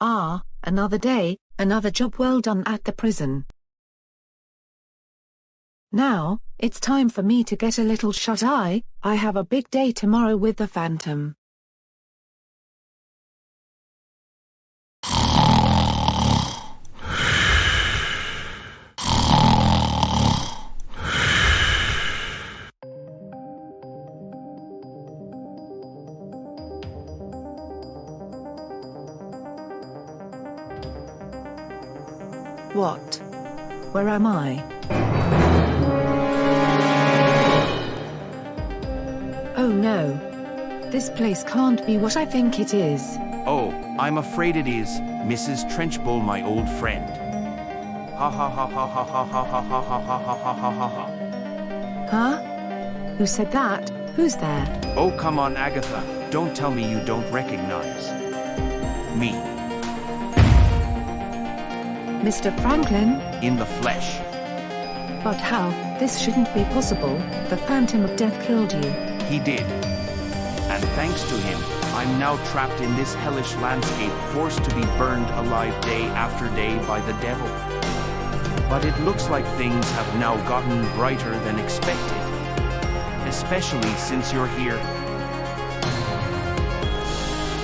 Ah, another day, another job well done at the prison. Now, it's time for me to get a little shut-eye. I have a big day tomorrow with the Phantom. What? Where am I? Oh no. This place can't be what I think it is. Oh, I'm afraid it is, Mrs. Trenchbull, my old friend. Ha ha ha ha ha ha ha ha ha ha ha ha ha ha ha. Huh? Who said that? Who's there? Oh, come on, Agatha, don't tell me you don't recognize me. Mr. Franklin? In the flesh. But how? This shouldn't be possible. The Phantom of Death killed you. He did. And thanks to him, I'm now trapped in this hellish landscape, forced to be burned alive day after day by the devil. But it looks like things have now gotten brighter than expected. Especially since you're here.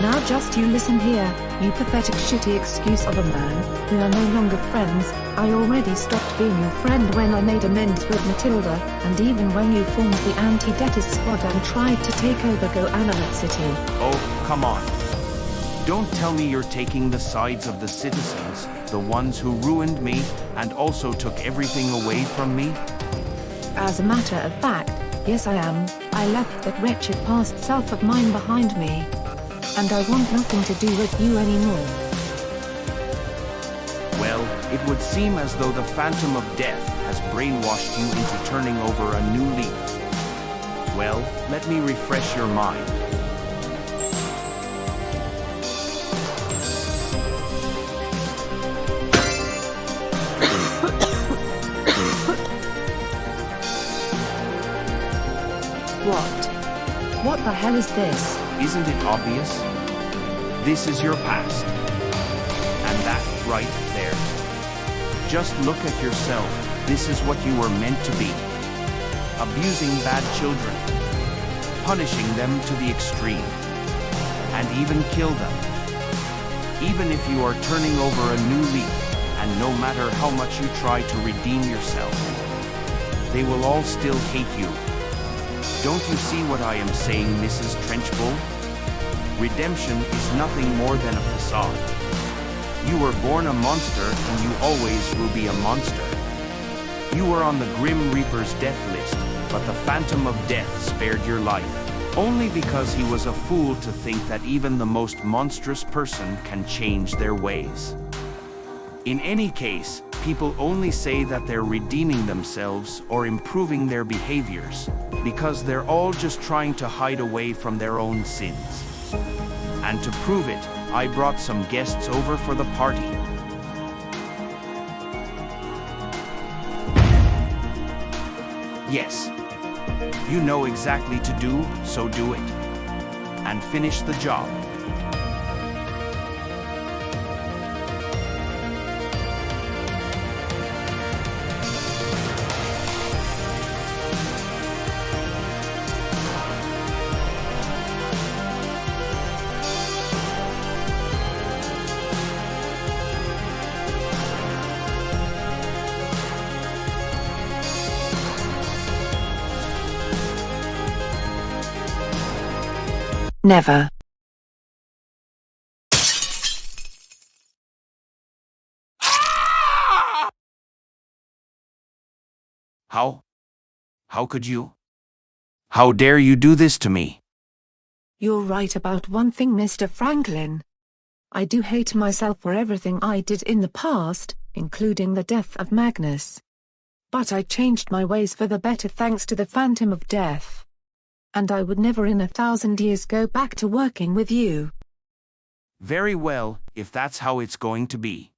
Now just you listen here, you pathetic shitty excuse of a man. We are no longer friends. I already stopped being your friend when I made amends with Matilda, and even when you formed the anti-Deathist squad and tried to take over GoAnimator City. Oh, come on. Don't tell me you're taking the sides of the citizens, the ones who ruined me, and also took everything away from me? As a matter of fact, yes I am. I left that wretched past self of mine behind me. And I want nothing to do with you anymore. Well, it would seem as though the Phantom of Death has brainwashed you into turning over a new leaf. Well, let me refresh your mind. What? What the hell is this? Isn't it obvious? This is your past. And that, right there. Just look at yourself. This is what you were meant to be. Abusing bad children. Punishing them to the extreme. And even kill them. Even if you are turning over a new leaf, and no matter how much you try to redeem yourself, they will all still hate you. Don't you see what I am saying, Mrs. Trenchbull? Redemption is nothing more than a facade. You were born a monster, and you always will be a monster. You were on the Grim Reaper's death list, but the Phantom of Death spared your life, only because he was a fool to think that even the most monstrous person can change their ways. In any case, people only say that they're redeeming themselves or improving their behaviors, because they're all just trying to hide away from their own sins. And to prove it, I brought some guests over for the party. Yes. You know exactly to do, so do it. And finish the job. Never. How could you? How dare you do this to me? You're right about one thing, Mr. Franklin. I do hate myself for everything I did in the past, including the death of Magnus. But I changed my ways for the better thanks to the Phantom of Death. And I would never in 1,000 years go back to working with you. Very well, if that's how it's going to be.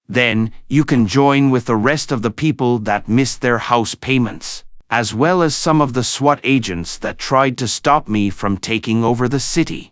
Then, you can join with the rest of the people that missed their house payments, as well as some of the SWAT agents that tried to stop me from taking over the city.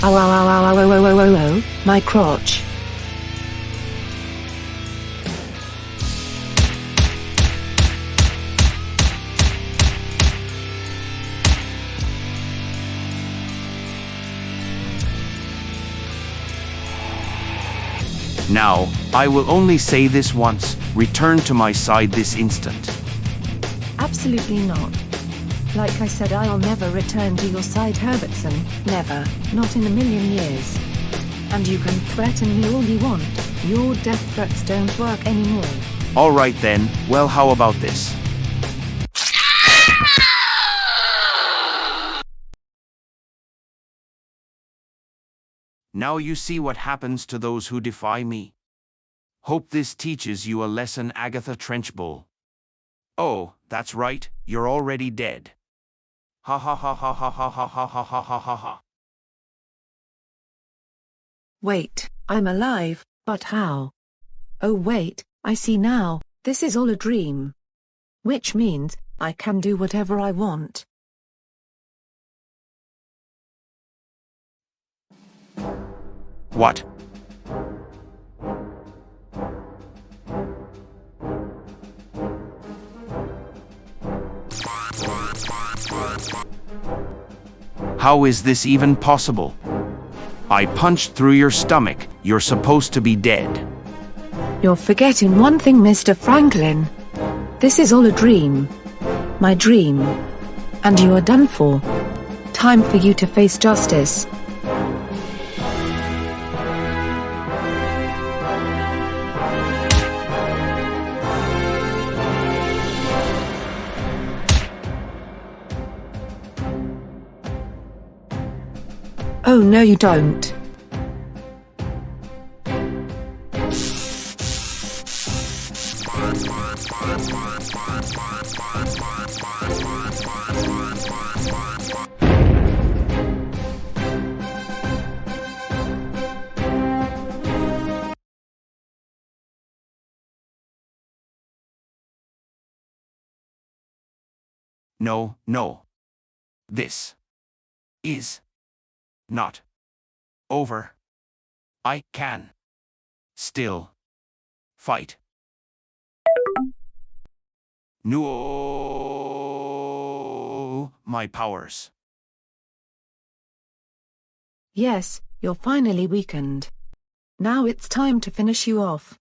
Ow, ow, ow, ow, ow, ow, ow, ow, ow, ow, my crotch. Now, I will only say this once, return to my side this instant. Absolutely not. Like I said, I'll never return to your side, Herbertson, never, not in a million years. And you can threaten me all you want, your death threats don't work anymore. Alright then, well, how about this? Now you see what happens to those who defy me. Hope this teaches you a lesson, Agatha Trenchbull. Oh, that's right, you're already dead. Ha ha ha ha ha ha ha ha ha ha ha ha ha. Wait, I'm alive, but how? Oh wait, I see now, this is all a dream. Which means, I can do whatever I want. What? How is this even possible? I punched through your stomach, you're supposed to be dead. You're forgetting one thing, Mr. Franklin. This is all a dream. My dream. And you are done for. Time for you to face justice. Oh no you don't. No, no. This is not over. I can still fight. No, my powers. Yes, you're finally weakened. Now it's time to finish you off.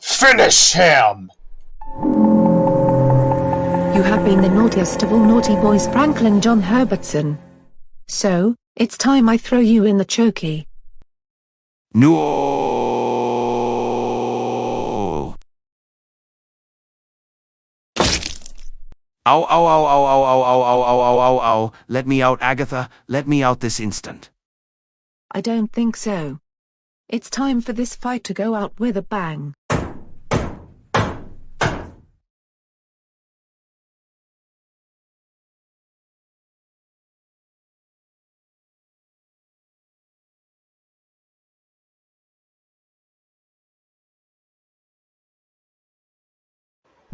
Finish him! You have been the naughtiest of all naughty boys, Franklin John Herbertson. So, it's time I throw you in the chokey. No. Ow, ow, ow, ow, ow, ow, ow, ow, ow, ow, ow, ow. Let me out, Agatha. Let me out this instant. I don't think so. It's time for this fight to go out with a bang.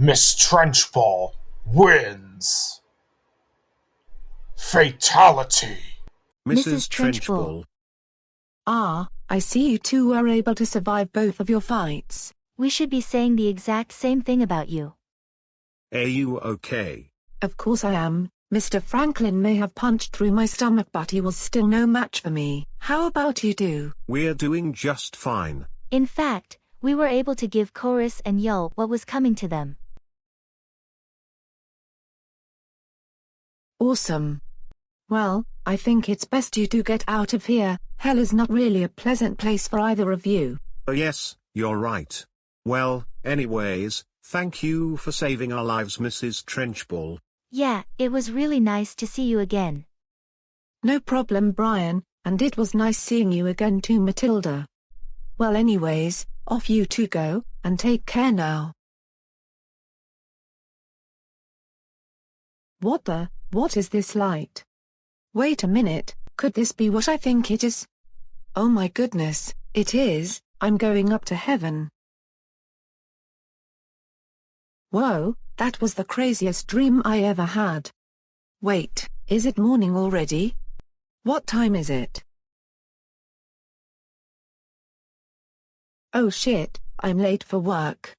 Miss Trenchbull wins. Fatality. Mrs. Trenchbull. Trenchbull. Ah, I see you two were able to survive both of your fights. We should be saying the exact same thing about you. Are you okay? Of course I am. Mr. Franklin may have punched through my stomach, but he was still no match for me. How about you two? We're doing just fine. In fact, we were able to give Chorus and Yo what was coming to them. Awesome. Well, I think it's best you two get out of here. Hell is not really a pleasant place for either of you. Oh yes, you're right. Well, anyways, thank you for saving our lives, Mrs. Trenchbull. Yeah, it was really nice to see you again. No problem, Brian, and it was nice seeing you again too, Matilda. Well anyways, off you two go, and take care now. What is this light? Wait a minute, could this be what I think it is? Oh my goodness, it is, I'm going up to heaven. Whoa, that was the craziest dream I ever had. Wait, is it morning already? What time is it? Oh shit, I'm late for work.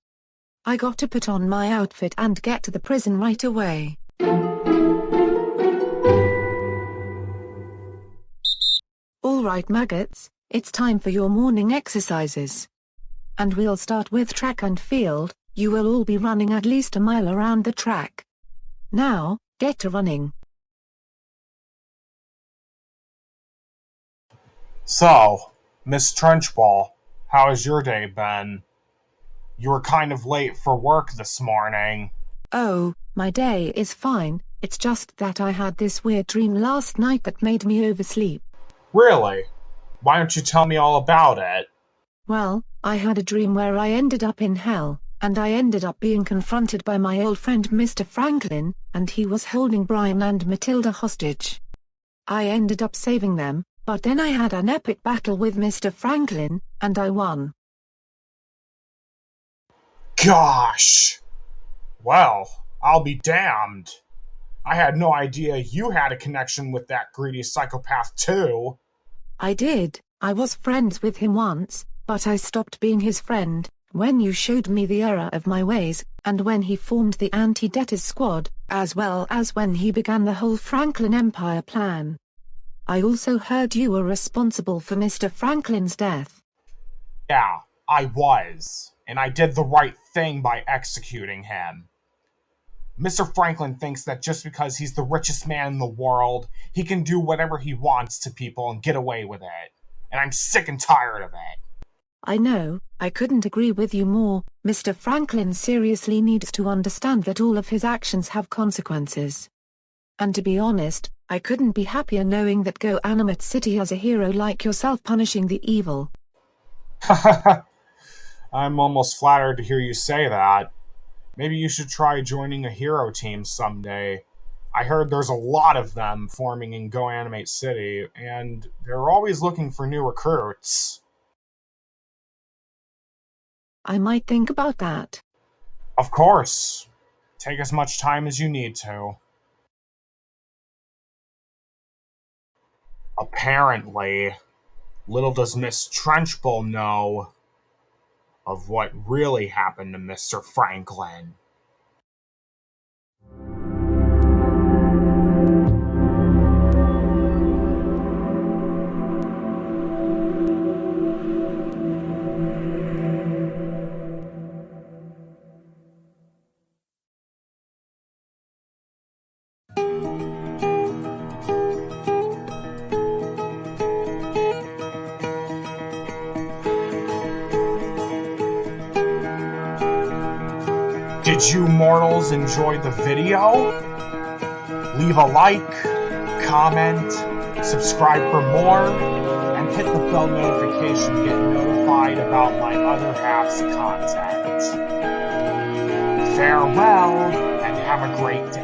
I got to put on my outfit and get to the prison right away. Alright maggots, it's time for your morning exercises. And we'll start with track and field. You will all be running at least a mile around the track. Now, get to running. So, Miss Trenchbull, how has your day been? You were kind of late for work this morning. Oh, my day is fine, it's just that I had this weird dream last night that made me oversleep. Really? Why don't you tell me all about it? Well, I had a dream where I ended up in hell, and I ended up being confronted by my old friend Mr. Franklin, and he was holding Brian and Matilda hostage. I ended up saving them, but then I had an epic battle with Mr. Franklin, and I won. Gosh! Well, I'll be damned. I had no idea you had a connection with that greedy psychopath too. I did. I was friends with him once, but I stopped being his friend when you showed me the error of my ways, and when he formed the anti-debtors squad, as well as when he began the whole Franklin Empire plan. I also heard you were responsible for Mr. Franklin's death. Yeah, I was, and I did the right thing by executing him. Mr. Franklin thinks that just because he's the richest man in the world, he can do whatever he wants to people and get away with it. And I'm sick and tired of it. I know, I couldn't agree with you more. Mr. Franklin seriously needs to understand that all of his actions have consequences. And to be honest, I couldn't be happier knowing that GoAnimate City has a hero like yourself punishing the evil. I'm almost flattered to hear you say that. Maybe you should try joining a hero team someday. I heard there's a lot of them forming in GoAnimate City, and they're always looking for new recruits. I might think about that. Of course. Take as much time as you need to. Apparently, little does Miss Trenchbull know of what really happened to Mr. Franklin. Did you mortals enjoy the video? Leave a like, comment, subscribe for more, and hit the bell notification to get notified about my other half's content. Farewell, and have a great day.